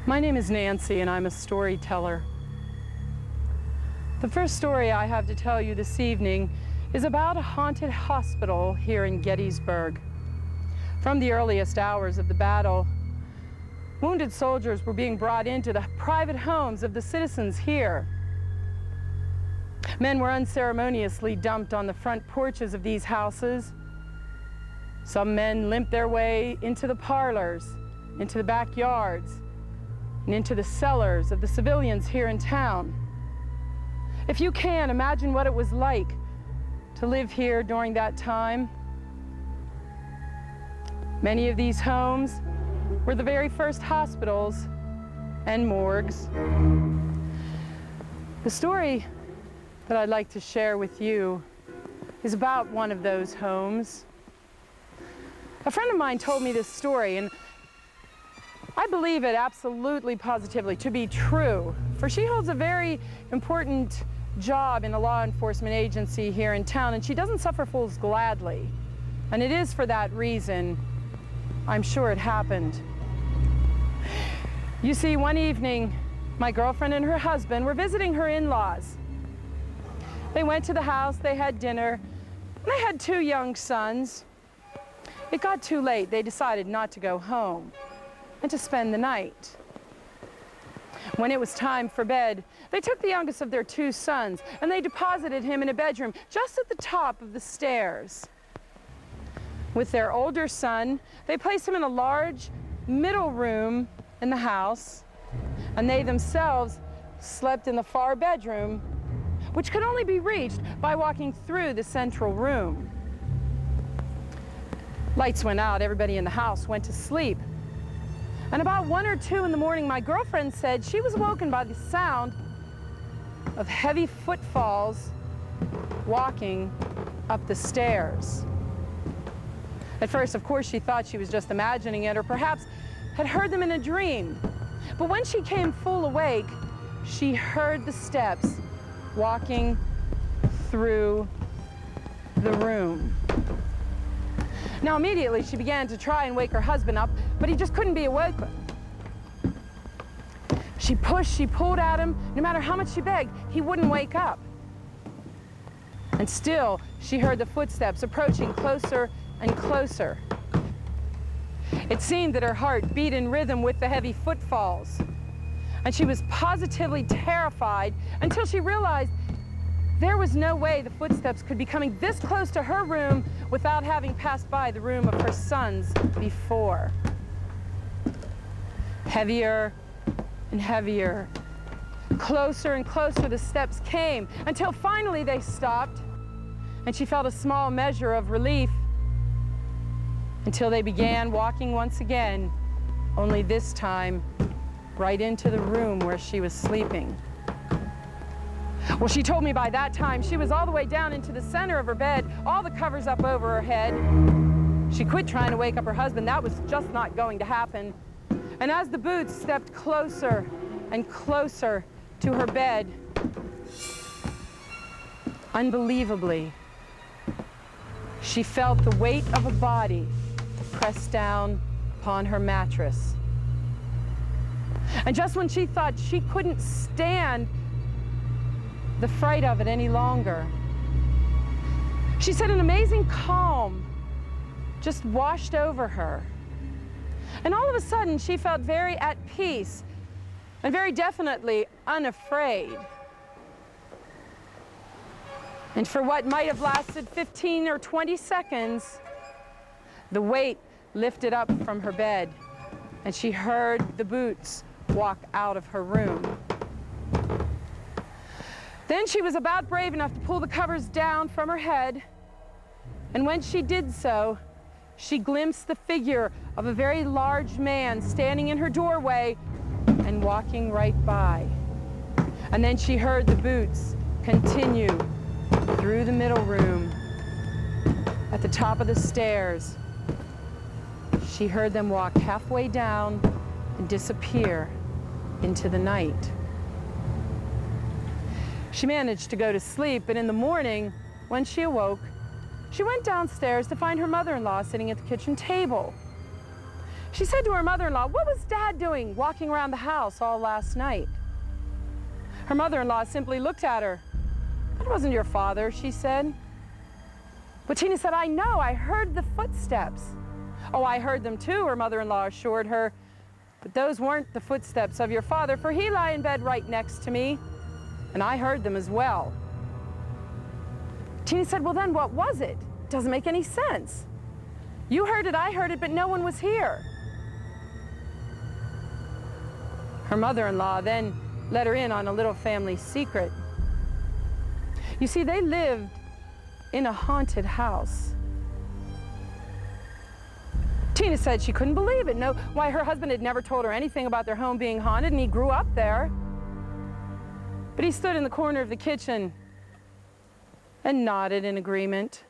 My name is Nancy, and I'm a storyteller. The first story I have to tell you this evening is about a haunted hospital here in Gettysburg. From the earliest hours of the battle, wounded soldiers were being brought into the private homes of the citizens here. Men were unceremoniously dumped on the front porches of these houses. Some men limped their way into the parlors, into the backyards, and into the cellars of the civilians here in town. If you can, imagine what it was like to live here during that time. Many of these homes were the very first hospitals and morgues. The story that I'd like to share with you is about one of those homes. A friend of mine told me this story, and I believe it absolutely, positively to be true, for she holds a very important job in a law enforcement agency here in town, and she doesn't suffer fools gladly. And it is for that reason I'm sure it happened. You see, one evening, my girlfriend and her husband were visiting her in-laws. They went to the house, they had dinner, and they had 2 young sons. It got too late. They decided not to go home and to spend the night. When it was time for bed, they took the youngest of their 2 sons and they deposited him in a bedroom just at the top of the stairs. With their older son, they placed him in a large middle room in the house, and they themselves slept in the far bedroom, which could only be reached by walking through the central room. Lights went out, everybody in the house went to sleep. And about 1 or 2 in the morning, my girlfriend said she was awoken by the sound of heavy footfalls walking up the stairs. At first, of course, she thought she was just imagining it, or perhaps had heard them in a dream. But when she came full awake, she heard the steps walking through the room. Now, immediately, she began to try and wake her husband up, but he just couldn't be awoken. She pushed, she pulled at him. No matter how much she begged, he wouldn't wake up. And still, she heard the footsteps approaching closer and closer. It seemed that her heart beat in rhythm with the heavy footfalls, and she was positively terrified until she realized there was no way the footsteps could be coming this close to her room without having passed by the room of her sons before. Heavier and heavier, closer and closer the steps came, until finally they stopped, and she felt a small measure of relief, until they began walking once again, only this time right into the room where she was sleeping. Well, she told me by that time she was all the way down into the center of her bed, all the covers up over her head. She quit trying to wake up her husband. That was just not going to happen. And as the boots stepped closer and closer to her bed, unbelievably, she felt the weight of a body press down upon her mattress. And just when she thought she couldn't stand the fright of it any longer, she said an amazing calm just washed over her. And all of a sudden, she felt very at peace and very definitely unafraid. And for what might have lasted 15 or 20 seconds, the weight lifted up from her bed, and she heard the boots walk out of her room. Then she was about brave enough to pull the covers down from her head, and when she did so, she glimpsed the figure of a very large man standing in her doorway and walking right by. And then she heard the boots continue through the middle room. At the top of the stairs, she heard them walk halfway down and disappear into the night. She managed to go to sleep, but in the morning, when she awoke, she went downstairs to find her mother-in-law sitting at the kitchen table. She said to her mother-in-law, "What was Dad doing walking around the house all last night?" Her mother-in-law simply looked at her. "It wasn't your father," she said. But Tina said, "I know, I heard the footsteps." "Oh, I heard them too," her mother-in-law assured her. "But those weren't the footsteps of your father, for he lay in bed right next to me, and I heard them as well." Tina said, "Well then, what was it? It doesn't make any sense. You heard it, I heard it, but no one was here." Her mother-in-law then let her in on a little family secret. You see, they lived in a haunted house. Tina said she couldn't believe it. No, why, her husband had never told her anything about their home being haunted, and he grew up there. But he stood in the corner of the kitchen and nodded in agreement.